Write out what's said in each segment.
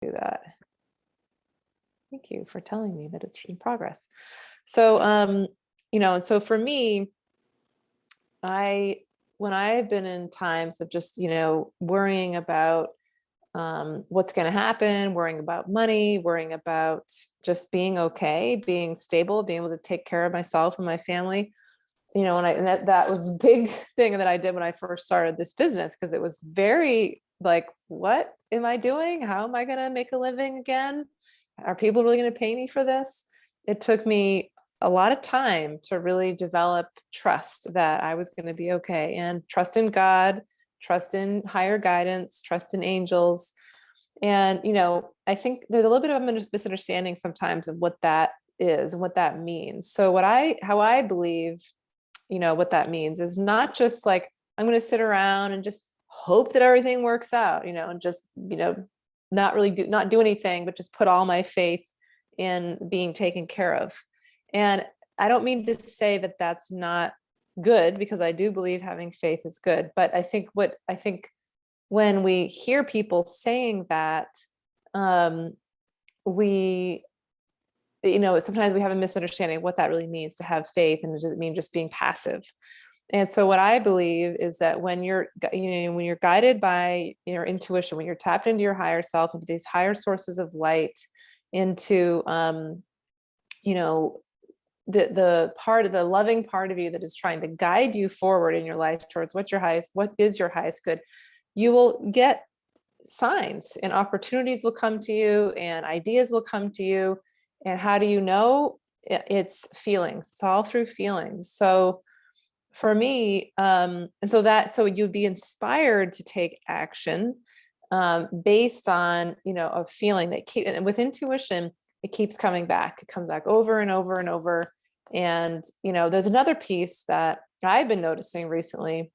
do that. Thank you for telling me that it's in progress. So, so for me, when I've been in times of just, worrying about what's going to happen, worrying about money, worrying about just being okay, being stable, being able to take care of myself and my family, and that was a big thing that I did when I first started this business, because it was very like, what am I doing? How am I going to make a living again? Are people really going to pay me for this? It took me a lot of time to really develop trust that I was going to be okay, and trust in God, trust in higher guidance, trust in angels. And, I think there's a little bit of a misunderstanding sometimes of what that is and what that means. So how I believe, what that means is not just like, I'm going to sit around and just hope that everything works out, and just, not do anything, but just put all my faith in being taken care of. And I don't mean to say that that's not good, because I do believe having faith is good. But I think when we hear people saying that, sometimes we have a misunderstanding of what that really means to have faith, and it doesn't mean just being passive. And so what I believe is that when you're guided by your intuition, when you're tapped into your higher self, into these higher sources of light, into, the loving part of you that is trying to guide you forward in your life towards what is your highest good, you will get signs and opportunities will come to you and ideas will come to you. And how do you know? It's feelings. It's all through feelings. So for me, so you'd be inspired to take action based on, a feeling and with intuition, it keeps coming back. It comes back over and over and over. And, there's another piece that I've been noticing recently.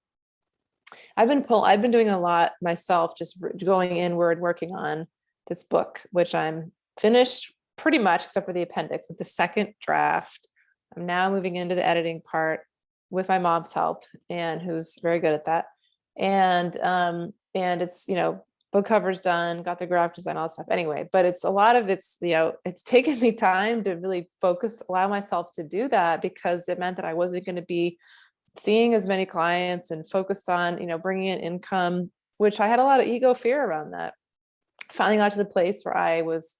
I've been doing a lot myself, just going inward, working on this book, which I'm finished pretty much, except for the appendix, with the second draft. I'm now moving into the editing part with my mom's help, and who's very good at that. And it's, book cover's done, got the graphic design, all that stuff. Anyway, but it's it's taken me time to really allow myself to do that, because it meant that I wasn't going to be seeing as many clients and focused on, bringing in income, which I had a lot of ego fear around that. Finally got to the place where I was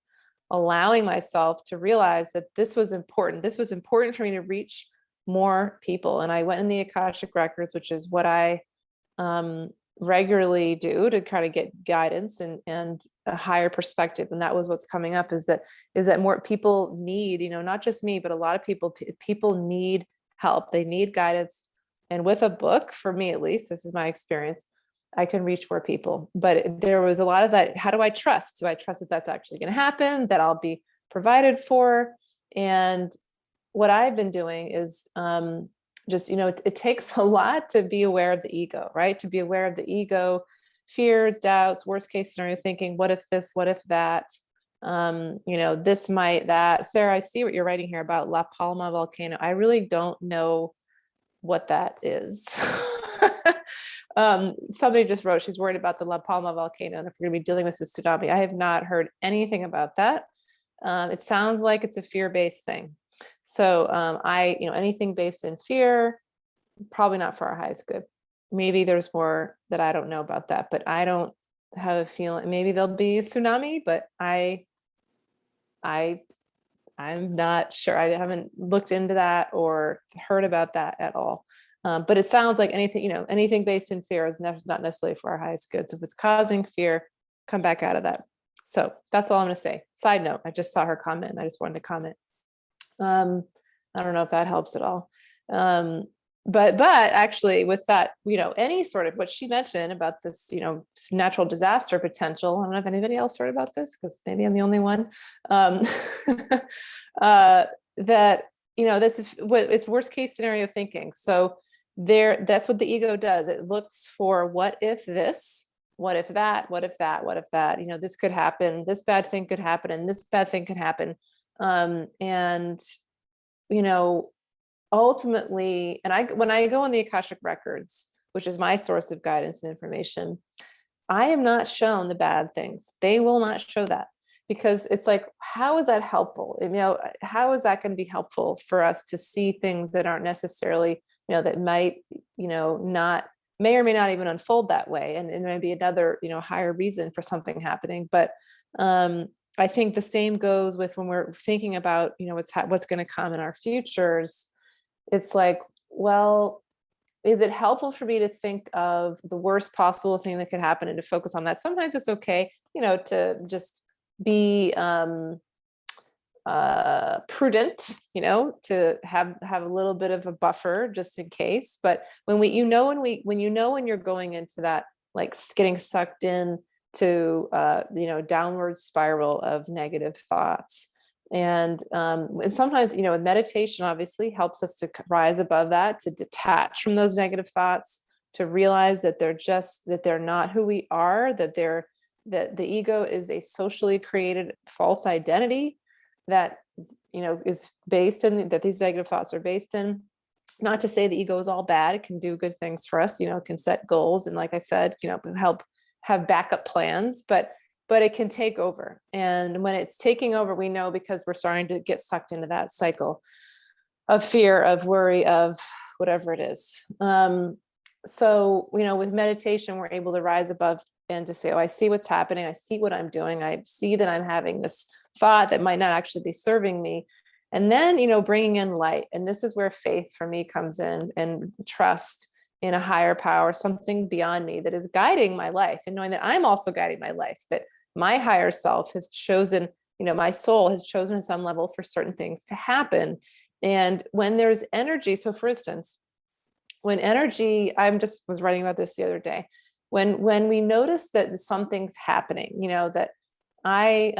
allowing myself to realize that this was important. This was important for me to reach more people. And I went in the Akashic Records, which is what I regularly do to try to get guidance and a higher perspective. And that was what's coming up, is that more people need, not just me, but a lot of people need help. They need guidance. And with a book, for me, at least, this is my experience, I can reach more people. But there was a lot of that. How do I trust? Do I trust that that's actually going to happen, that I'll be provided for? And what I've been doing is just, it takes a lot to be aware of the ego, right? To be aware of the ego, fears, doubts, worst case scenario thinking, what if this, what if that, this might, that. Sarah, I see what you're writing here about La Palma volcano. I really don't know what that is. Somebody just wrote, she's worried about the La Palma volcano and if we're going to be dealing with the tsunami. I have not heard anything about that. It sounds like it's a fear-based thing. So anything based in fear, probably not for our highest good. Maybe there's more that I don't know about that, but I don't have a feeling. Maybe there'll be a tsunami, but I'm not sure. I haven't looked into that or heard about that at all. But it sounds like anything based in fear is not necessarily for our highest good. So if it's causing fear, come back out of that. So that's all I'm going to say. Side note, I just saw her comment. I just wanted to comment. I don't know if that helps at all. But actually with that, any sort of what she mentioned about this, natural disaster potential. I don't know if anybody else heard about this, because maybe I'm the only one. That, it's worst case scenario thinking. So that's what the ego does. It looks for what if this, what if that, what if that, what if that, this could happen, this bad thing could happen, and this bad thing could happen. Ultimately, when I go on the Akashic Records, which is my source of guidance and information, I am not shown the bad things. They will not show that. because it's like, how is that helpful? You know, how is that going to be helpful for us to see things that aren't necessarily, you know, that might, you know, not, may or may not even unfold that way. And it may be another, you know, higher reason for something happening. But I think the same goes with when we're thinking about, you know, what's going to come in our futures. It's like, well, is it helpful for me to think of the worst possible thing that could happen and to focus on that? Sometimes it's okay, you know, to just be prudent, you know, to have a little bit of a buffer just in case. But when you know, when you're going into that, like getting sucked in to, you know, downward spiral of negative thoughts. And sometimes, you know, meditation obviously helps us to rise above that, to detach from those negative thoughts, to realize that they're not who we are, that the ego is a socially created false identity that, you know, is based in, that these negative thoughts are based in. Not to say the ego is all bad. It can do good things for us, you know, it can set goals. And like I said, you know, help have backup plans, but it can take over. And when it's taking over, we know, because we're starting to get sucked into that cycle of fear, of worry, of whatever it is. So, you know, with meditation, we're able to rise above and to say, oh, I see what's happening. I see what I'm doing. I see that I'm having this thought that might not actually be serving me. And then, you know, bringing in light. And this is where faith for me comes in, and trust in a higher power, something beyond me that is guiding my life, and knowing that I'm also guiding my life, that my higher self has chosen, you know, my soul has chosen at some level for certain things to happen. And when there's energy, so for instance, when energy, was writing about this the other day, when we notice that something's happening, you know, that I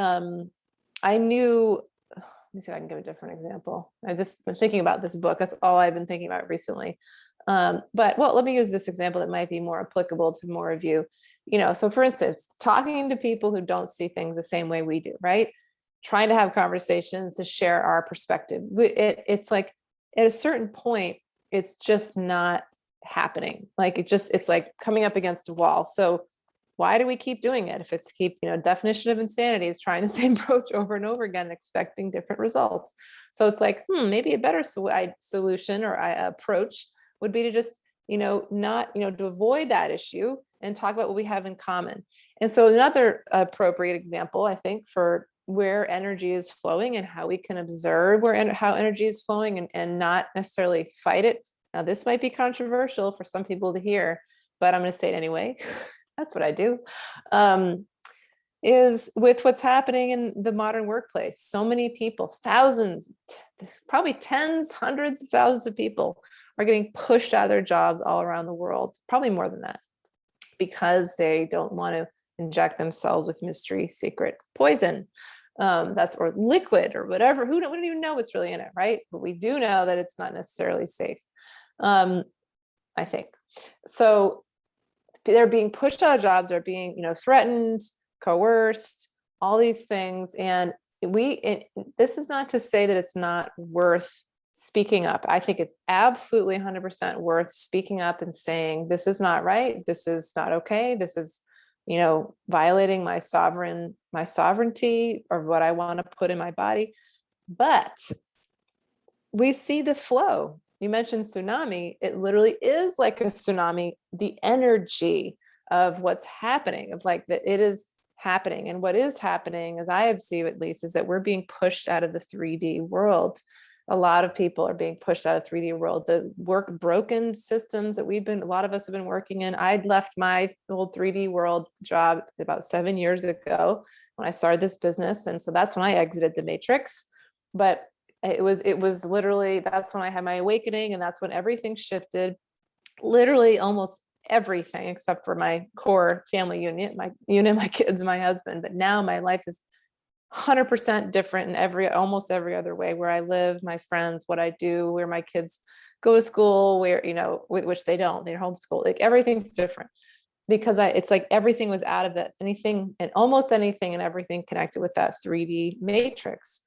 knew, let me see if I can give a different example. I just been thinking about this book. That's all I've been thinking about recently. But well, let me use this example that might be more applicable to more of you. You know, so for instance, talking to people who don't see things the same way we do, right? Trying to have conversations to share our perspective. It's like at a certain point, it's just not happening. Like it's like coming up against a wall. So why do we keep doing it? If it's you know, definition of insanity is trying the same approach over and over again, expecting different results. So it's like, maybe a better solution or approach would be to just, you know, not, you know, to avoid that issue and talk about what we have in common. And so another appropriate example, I think, for where energy is flowing and how we can observe how energy is flowing and not necessarily fight it. Now, this might be controversial for some people to hear, but I'm going to say it anyway. That's what I do. Is with what's happening in the modern workplace. So many people, thousands, probably tens, hundreds of thousands of people are getting pushed out of their jobs all around the world, probably more than that, because they don't want to inject themselves with mystery secret poison, or liquid or whatever. We don't even know what's really in it, right? But we do know that it's not necessarily safe, I think. So they're being pushed out of jobs, they're being, you know, threatened, coerced, all these things. And this is not to say that it's not worth speaking up. I think it's absolutely 100% worth speaking up and saying, this is not right. This is not okay. This is, you know, violating my sovereignty or what I want to put in my body. But we see the flow. You mentioned tsunami. It literally is like a tsunami, the energy of what's happening, of like that it is happening. And what is happening, as I see at least, is that we're being pushed out of the 3D world. A lot of people are being pushed out of 3D world. The broken systems that a lot of us have been working in. I'd left my old 3D world job about 7 years ago when I started this business. And so that's when I exited the matrix. But it was literally, that's when I had my awakening, and that's when everything shifted. Literally almost everything except for my core family unit, my kids, my husband. But now my life is 100% different in almost every other way, where I live, my friends, what I do, where my kids go to school, where, you know, which they're homeschooled, like everything's different, because it's like everything was out of it, anything and almost anything and everything connected with that 3D matrix.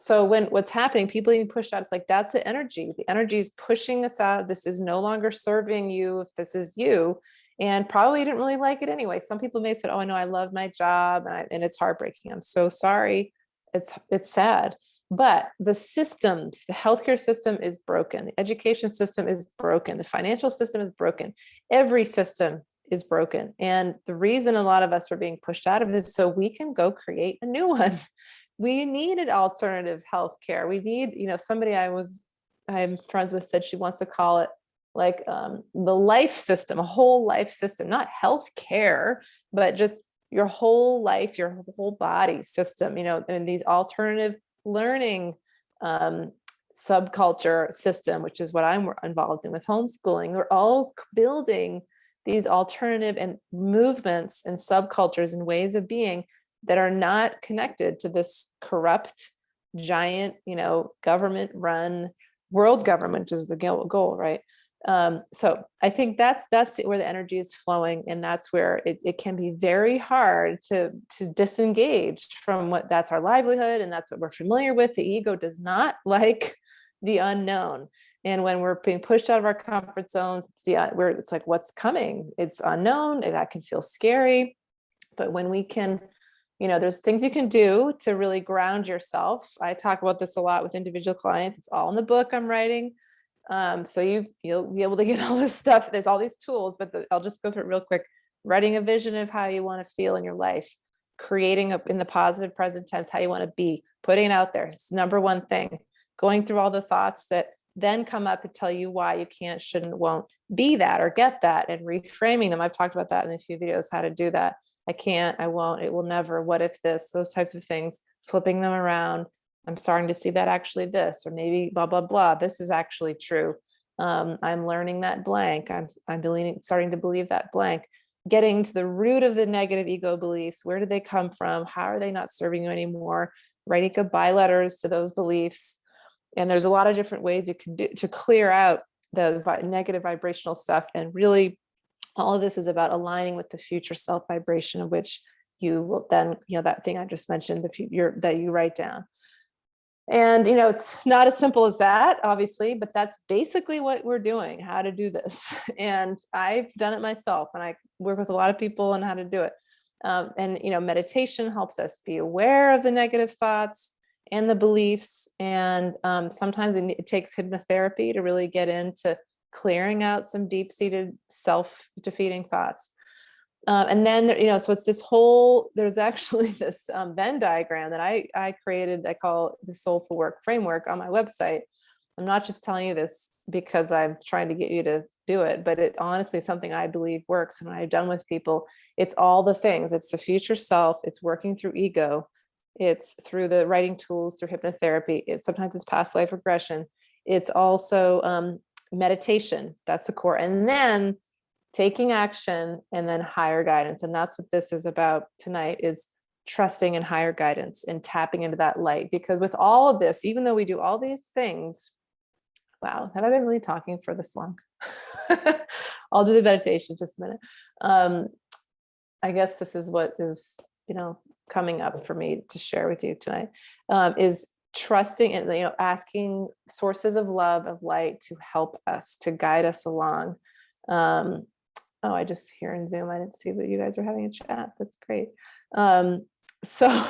So when what's happening, people being pushed out, it's like, that's the energy. The energy is pushing us out. This is no longer serving you if this is you. and probably didn't really like it anyway. Some people may say, oh, I know I love my job, and it's heartbreaking. I'm so sorry. It's sad. But the systems, the healthcare system is broken. The education system is broken. The financial system is broken. Every system is broken. And the reason a lot of us are being pushed out of it is so we can go create a new one. We need an alternative healthcare. We need, somebody I'm friends with said she wants to call it like the life system, a whole life system, not healthcare, but just your whole life, your whole body system, and these alternative learning subculture system, which is what I'm involved in with homeschooling. We're all building these alternative and movements and subcultures and ways of being that are not connected to this corrupt, giant, government run world government, which is the goal, right? So I think that's where the energy is flowing. And that's where it can be very hard to disengage from that's our livelihood. And that's what we're familiar with. The ego does not like the unknown. And when we're being pushed out of our comfort zones, it's like, what's coming? It's unknown, and that can feel scary. But when we can, there's things you can do to really ground yourself. I talk about this a lot with individual clients. It's all in the book I'm writing. So you'll be able to get all this stuff. There's all these tools, but I'll just go through it real quick. Writing a vision of how you want to feel in your life, creating in the positive present tense how you want to be, putting it out there. It's number one thing. Going through all the thoughts that then come up and tell you why you can't, shouldn't, won't be that or get that, and reframing them. I've talked about that in a few videos, how to do that. I can't, I won't, it will never, what if this, those types of things, flipping them around. I'm starting to see that actually this, or maybe blah, blah, blah. This is actually true. I'm learning that blank. I'm starting to believe that blank. Getting to the root of the negative ego beliefs. Where did they come from? How are they not serving you anymore? Writing goodbye letters to those beliefs. And there's a lot of different ways you can do to clear out the negative vibrational stuff. And really, all of this is about aligning with the future self vibration, of which you will then, that thing I just mentioned, that you write down. And, it's not as simple as that, obviously, but that's basically what we're doing, how to do this. And I've done it myself, and I work with a lot of people on how to do it. And, meditation helps us be aware of the negative thoughts and the beliefs. And sometimes it takes hypnotherapy to really get into clearing out some deep-seated self-defeating thoughts. And then, so it's this whole, there's actually this Venn diagram that I created. I call the Soulful Work framework on my website. I'm not just telling you this because I'm trying to get you to do it, but it honestly is something I believe works. And when I've done with people, it's all the things. It's the future self. It's working through ego. It's through the writing tools, through hypnotherapy. Sometimes it's past life regression. It's also meditation. That's the core. And then taking action, and then higher guidance. And that's what this is about tonight, is trusting in higher guidance and tapping into that light. Because with all of this, even though we do all these things, wow, have I been really talking for this long? I'll do the meditation in just a minute. I guess this is what is, coming up for me to share with you tonight, is trusting and, asking sources of love, of light to help us, to guide us along. Oh, I just hear in Zoom, I didn't see that you guys were having a chat. That's great. So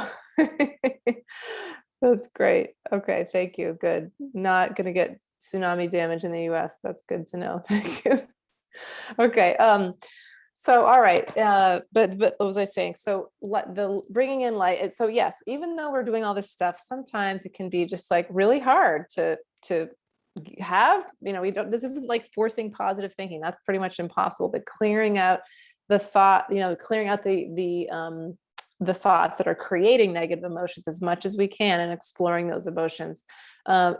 that's great. Okay, thank you. Good. Not going to get tsunami damage in the US. That's good to know. Thank you. Okay. So, all right. But what was I saying? So the bringing in light. So yes, even though we're doing all this stuff, sometimes it can be just like really hard to have, this isn't like forcing positive thinking. That's pretty much impossible, but clearing out the thought, clearing out the thoughts that are creating negative emotions as much as we can, and exploring those emotions.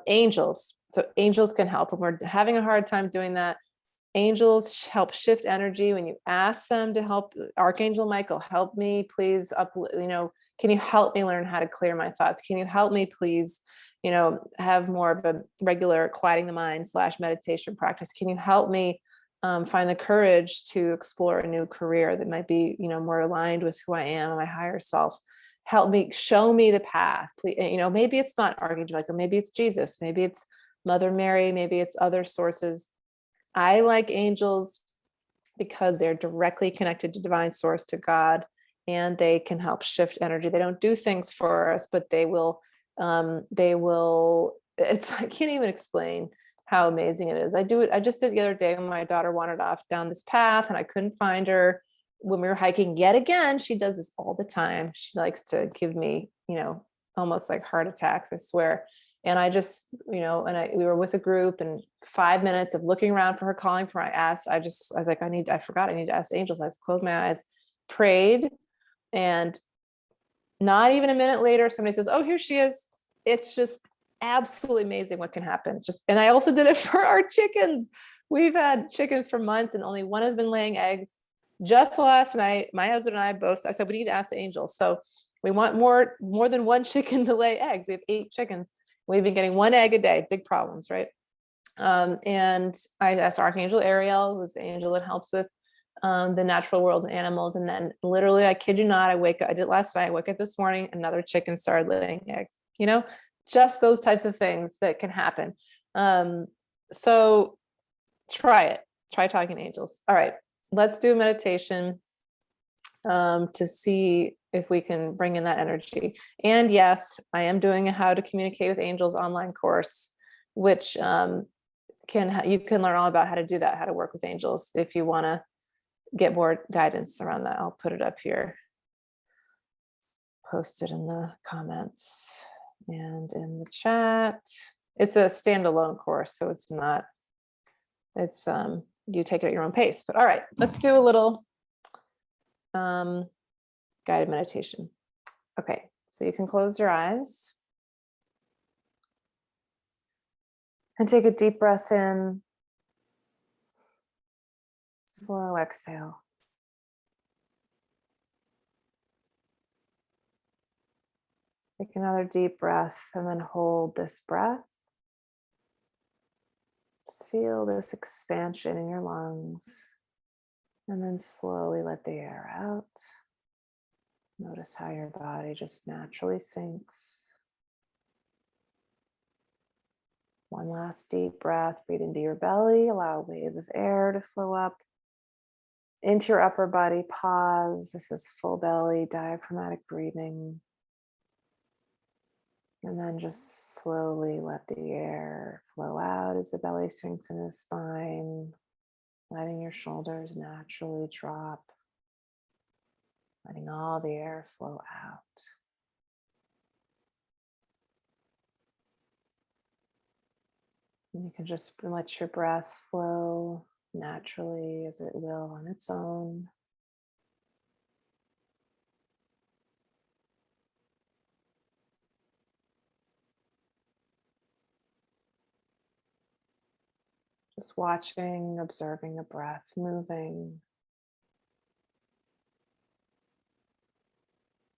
Angels. So angels can help when we're having a hard time doing that. Angels help shift energy when you ask them to help. Archangel Michael, help me, please. Can you help me learn how to clear my thoughts? Can you help me, please? Have more of a regular quieting the mind / meditation practice. Can you help me find the courage to explore a new career that might be, more aligned with who I am, my higher self? Help me, show me the path. Please, maybe it's not Archangel Michael, maybe it's Jesus, maybe it's Mother Mary, maybe it's other sources. I like angels because they're directly connected to divine source, to God, and they can help shift energy. They don't do things for us, but they will, it's, I can't even explain how amazing it is. I do it. I just did the other day when my daughter wandered off down this path and I couldn't find her when we were hiking yet again. She does this all the time. She likes to give me, almost like heart attacks, I swear. And I just, we were with a group, and 5 minutes of looking around for her, calling for her. I was like, I forgot, I need to ask angels. I just closed my eyes, prayed, and not even a minute later, somebody says, oh, here she is. It's just absolutely amazing what can happen. And I also did it for our chickens. We've had chickens for months and only one has been laying eggs. Just last night, my husband and I both, I said, we need to ask the angels. So we want more than one chicken to lay eggs. We have 8 chickens. We've been getting 1 egg a day, big problems, right? And I asked Archangel Ariel, who's the angel that helps with the natural world and animals. And then literally, I kid you not, I did it last night, I woke up this morning, another chicken started laying eggs, just those types of things that can happen. So try talking to angels. All right, let's do a meditation to see if we can bring in that energy. And yes, I am doing a How to Communicate with Angels online course, which you can learn all about how to do that, how to work with angels. If you want to get more guidance around that, I'll put it up here, post it in the comments and in the chat. It's a standalone course, so you take it at your own pace. But all right, let's do a little guided meditation. Okay, so you can close your eyes and take a deep breath in, slow exhale. Take another deep breath and then hold this breath. Just feel this expansion in your lungs, and then slowly let the air out. Notice how your body just naturally sinks. One last deep breath. Breathe into your belly. Allow a wave of air to flow up into your upper body. Pause. This is full belly, diaphragmatic breathing. And then just slowly let the air flow out as the belly sinks into the spine, letting your shoulders naturally drop, letting all the air flow out. And you can just let your breath flow naturally as it will on its own. Just watching, observing the breath moving.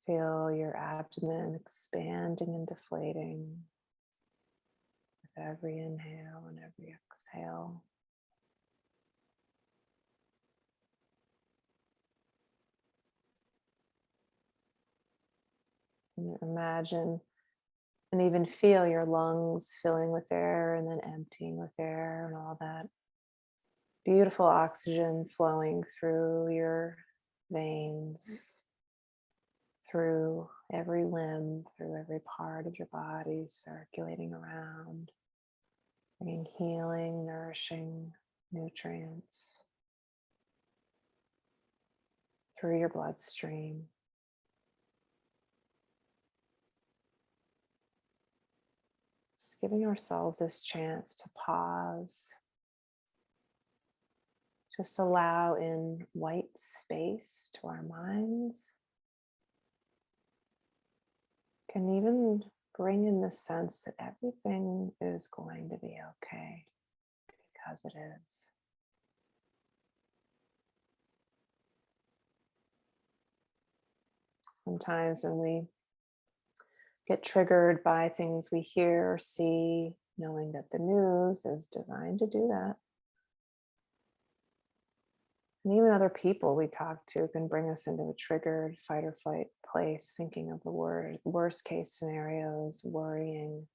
Feel your abdomen expanding and deflating with every inhale and every exhale. And imagine and even feel your lungs filling with air and then emptying with air, and all that beautiful oxygen flowing through your veins, through every limb, through every part of your body, circulating around, bringing healing, nourishing nutrients through your bloodstream. Just giving ourselves this chance to pause. Just allow in white space to our minds. Can even bring in the sense that everything is going to be okay, because it is. Sometimes when we get triggered by things we hear or see, knowing that the news is designed to do that, and even other people we talk to can bring us into a triggered fight or flight place, thinking of the worst case scenarios, worrying.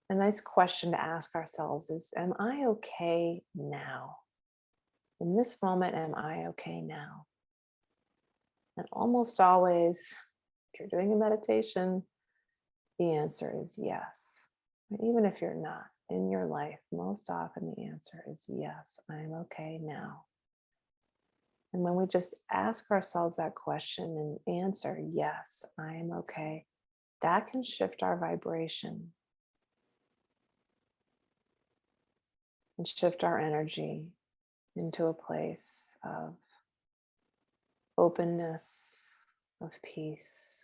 A nice question to ask ourselves is, am I okay now? In this moment, am I okay now? And almost always, if you're doing a meditation, the answer is yes. And even if you're not in your life, most often the answer is yes, I'm okay now. And when we just ask ourselves that question and answer, yes, I am okay, that can shift our vibration and shift our energy into a place of openness, of peace.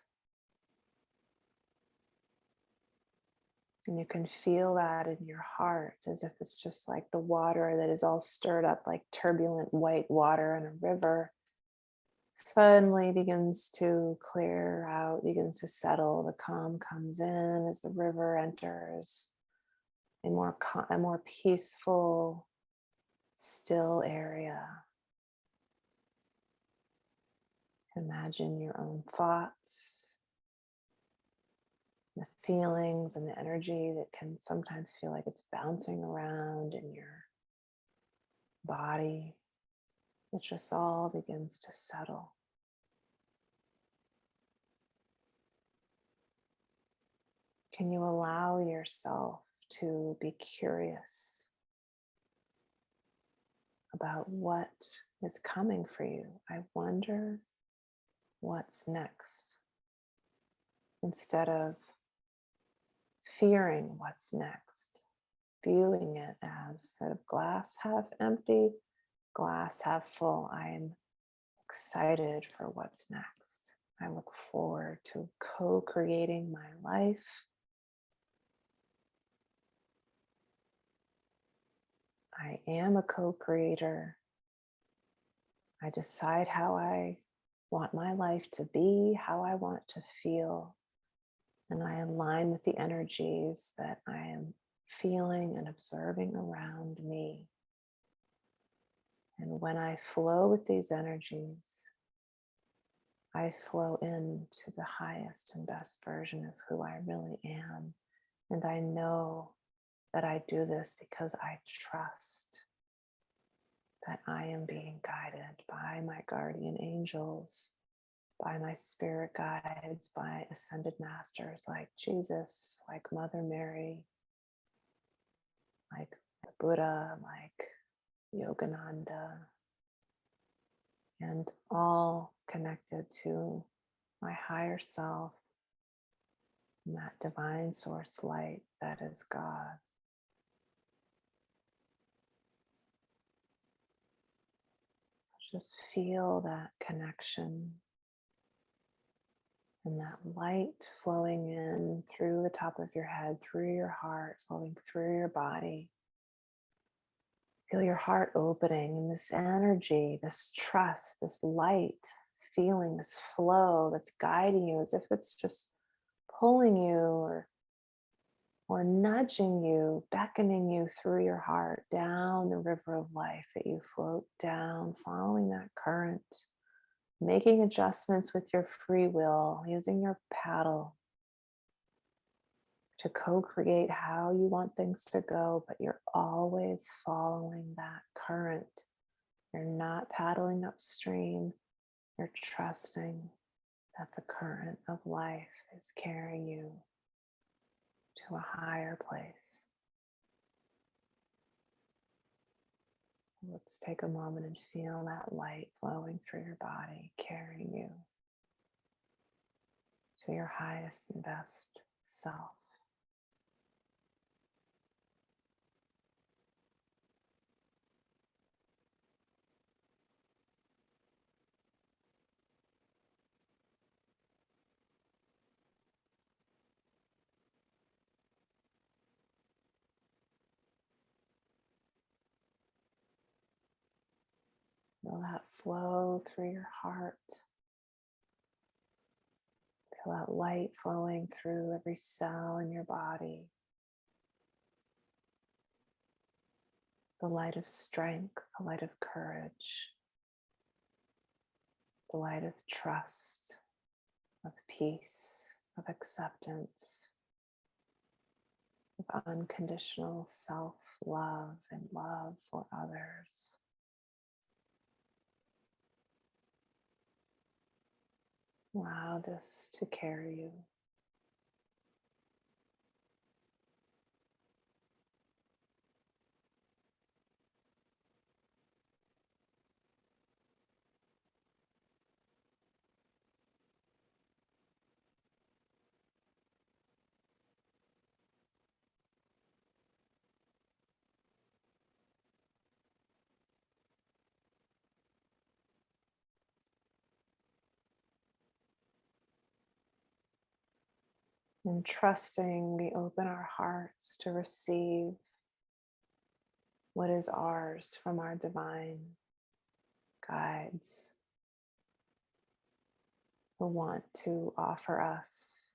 And you can feel that in your heart as if it's just like the water that is all stirred up, like turbulent white water in a river, suddenly begins to clear out, begins to settle. The calm comes in as the river enters a more peaceful, still area. Imagine your own thoughts, the feelings and the energy that can sometimes feel like it's bouncing around in your body. It just all begins to settle. Can you allow yourself to be curious about what is coming for you? I wonder what's next. Instead of fearing what's next, viewing it as sort of glass half empty, glass half full. I am excited for what's next. I look forward to co-creating my life. I am a co-creator. I decide how I want my life to be, how I want to feel, and I align with the energies that I am feeling and observing around me. And when I flow with these energies, I flow into the highest and best version of who I really am. And I know that I do this because I trust that I am being guided by my guardian angels, by my spirit guides, by ascended masters like Jesus, like Mother Mary, like Buddha, like Yogananda, and all connected to my higher self and that divine source light that is God. So just feel that connection and that light flowing in through the top of your head, through your heart, flowing through your body. Feel your heart opening and this energy, this trust, this light feeling, this flow that's guiding you as if it's just pulling you or nudging you, beckoning you through your heart down the river of life that you float down, following that current, making adjustments with your free will, using your paddle to co-create how you want things to go, but you're always following that current. You're not paddling upstream. You're trusting that the current of life is carrying you to a higher place. So let's take a moment and feel that light flowing through your body, carrying you to your highest and best self. Feel that flow through your heart. Feel that light flowing through every cell in your body. The light of strength, the light of courage, the light of trust, of peace, of acceptance, of unconditional self-love and love for others. Allow this to carry you. And trusting, we open our hearts to receive what is ours from our divine guides who want to offer us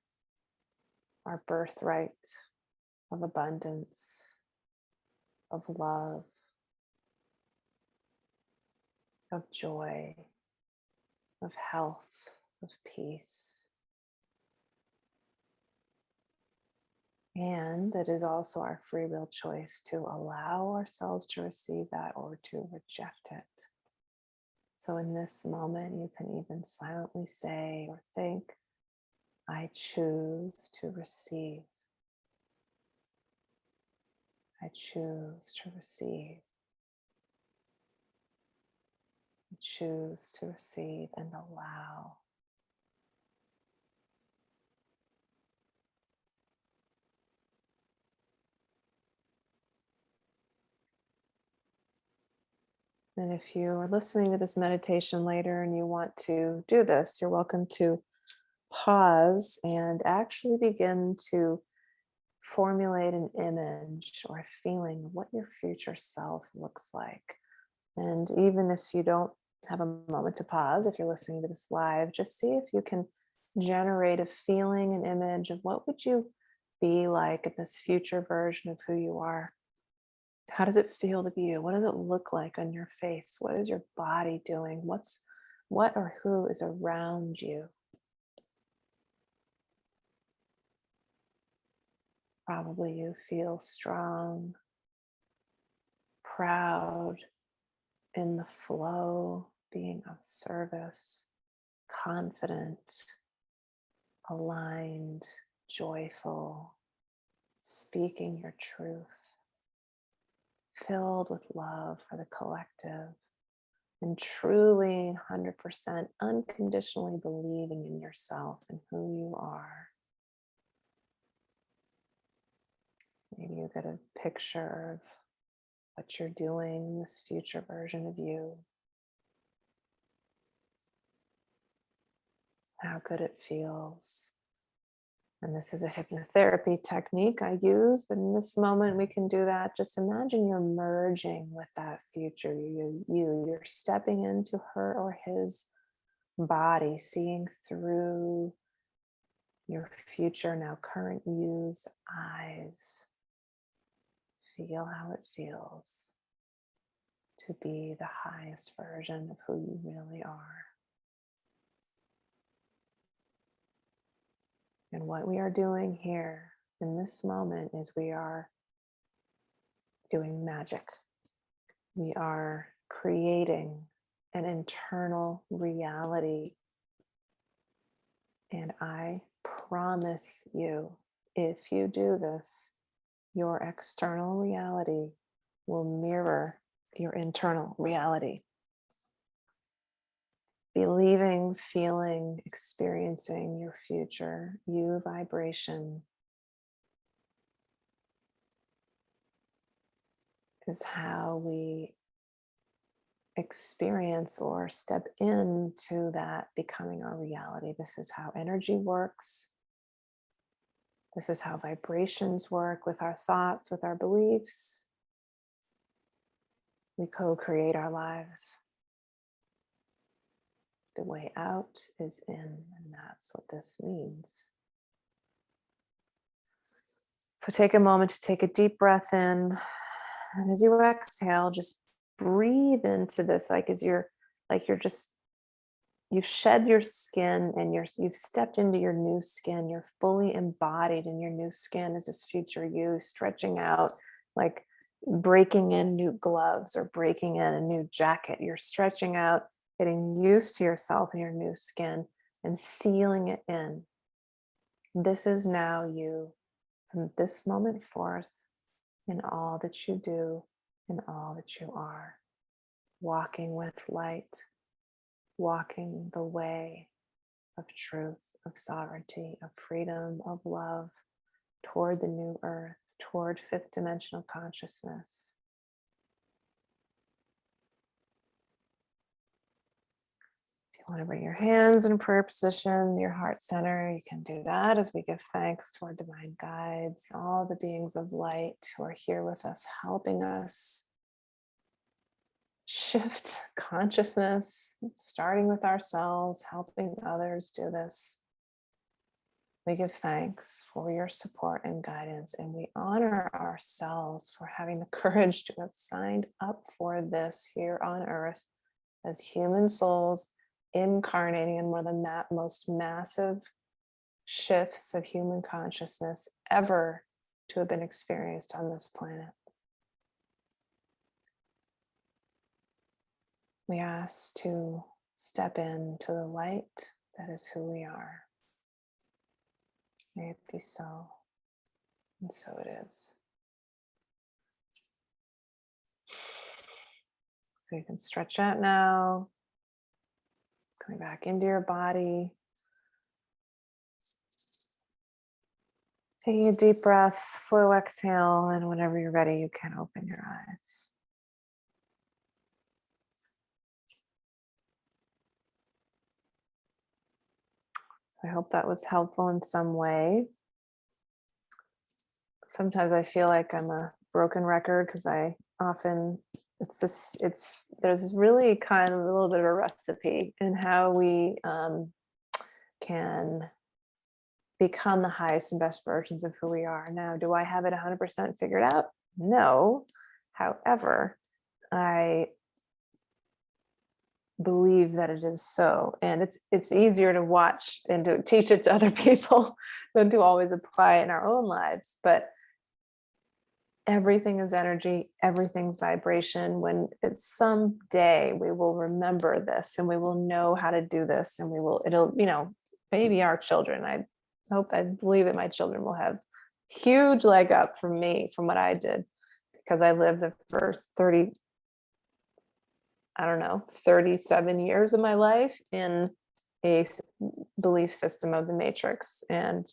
our birthright of abundance, of love, of joy, of health, of peace. And it is also our free will choice to allow ourselves to receive that or to reject it. So in this moment, you can even silently say or think, I choose to receive. I choose to receive. I choose to receive and allow. And if you are listening to this meditation later and you want to do this, you're welcome to pause and actually begin to formulate an image or a feeling of what your future self looks like. And even if you don't have a moment to pause, if you're listening to this live, just see if you can generate a feeling, an image of what would you be like in this future version of who you are. How does it feel to be you? What does it look like on your face? What is your body doing? What or who is around you? Probably you feel strong, proud, in the flow, being of service, confident, aligned, joyful, speaking your truth, filled with love for the collective, and truly 100% unconditionally believing in yourself and who you are. Maybe you get a picture of what you're doing in this future version of you, how good it feels. And this is a hypnotherapy technique I use, but in this moment we can do that. Just imagine you're merging with that future you're stepping into her or his body, seeing through your future, now current you's eyes. Feel how it feels to be the highest version of who you really are. And what we are doing here in this moment is we are doing magic. We are creating an internal reality. And I promise you, if you do this, your external reality will mirror your internal reality. Believing, feeling, experiencing your future, you vibration is how we experience or step into that becoming our reality. This is how energy works. This is how vibrations work with our thoughts, with our beliefs. We co-create our lives. The way out is in, and that's what this means. So take a moment to take a deep breath in. And as you exhale, just breathe into this you've shed your skin and you've stepped into your new skin. You're fully embodied in your new skin as this future you, stretching out, like breaking in new gloves or breaking in a new jacket. You're stretching out, getting used to yourself in your new skin, and sealing it in. This is now you from this moment forth, in all that you do, in all that you are, walking with light, walking the way of truth, of sovereignty, of freedom, of love, toward the new earth, toward fifth dimensional consciousness. If you want to bring your hands in prayer position, your heart center, you can do that as we give thanks to our divine guides, all the beings of light who are here with us, helping us shift consciousness, starting with ourselves, helping others do this. We give thanks for your support and guidance, and we honor ourselves for having the courage to have signed up for this here on earth as human souls incarnating in one of the most massive shifts of human consciousness ever to have been experienced on this planet. We ask to step into the light that is who we are. May it be so, and so it is. So you can stretch out now, coming back into your body. Taking a deep breath, slow exhale, and whenever you're ready, you can open your eyes. I hope that was helpful in some way. Sometimes I feel like I'm a broken record because there's really kind of a little bit of a recipe in how we can become the highest and best versions of who we are. Now, do I have it 100% figured out? No. However, I believe that it is so, and it's easier to watch and to teach it to other people than to always apply it in our own lives. But everything is energy, everything's vibration. When it's someday we will remember this and we will know how to do this, and maybe our children, I believe that my children will have huge leg up from me, from what I did, because I lived the first 37 years of my life in a belief system of the matrix. And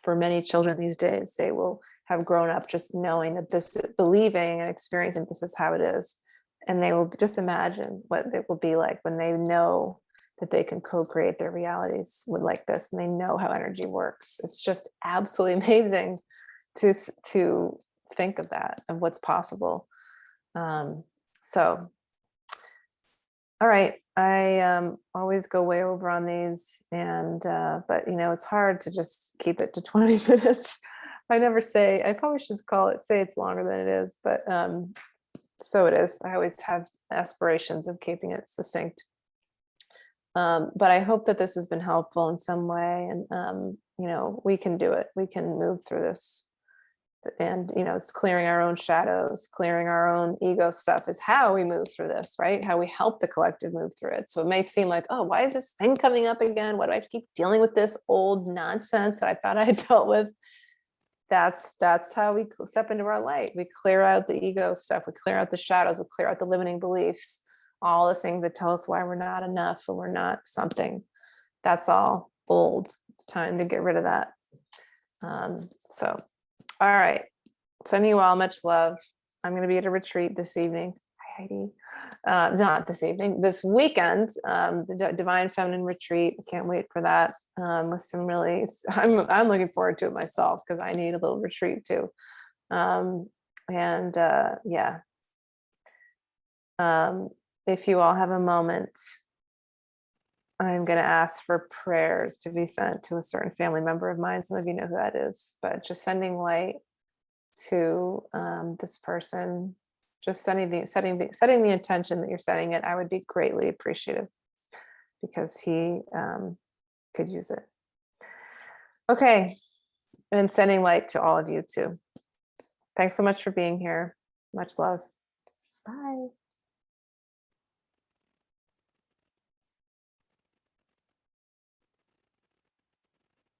for many children these days, they will have grown up just knowing that believing and experiencing this is how it is. And they will just imagine what it will be like when they know that they can co-create their realities like this, and they know how energy works. It's just absolutely amazing to think of that, of what's possible. All right, I always go way over on these, but it's hard to just keep it to 20 minutes. I probably should say it's longer than it is, but so it is. I always have aspirations of keeping it succinct. But I hope that this has been helpful in some way, and we can do it. We can move through this. And it's clearing our own shadows, clearing our own ego stuff is how we move through this, right? How we help the collective move through it. So it may seem like, oh, why is this thing coming up again? Why do I have to keep dealing with this old nonsense that I thought I had dealt with? That's how we step into our light. We clear out the ego stuff. We clear out the shadows. We clear out the limiting beliefs, all the things that tell us why we're not enough or we're not something. That's all old. It's time to get rid of that. All right. Sending you all much love. I'm going to be at a retreat this evening. Hi, Heidi. Not this evening, this weekend, the Divine Feminine Retreat. I can't wait for that. With some really, I'm looking forward to it myself because I need a little retreat too. If you all have a moment, I'm going to ask for prayers to be sent to a certain family member of mine. Some of you know who that is, but just sending light to this person, just setting the intention that you're setting it. I would be greatly appreciative because he could use it. Okay, and sending light to all of you too. Thanks so much for being here. Much love. Bye.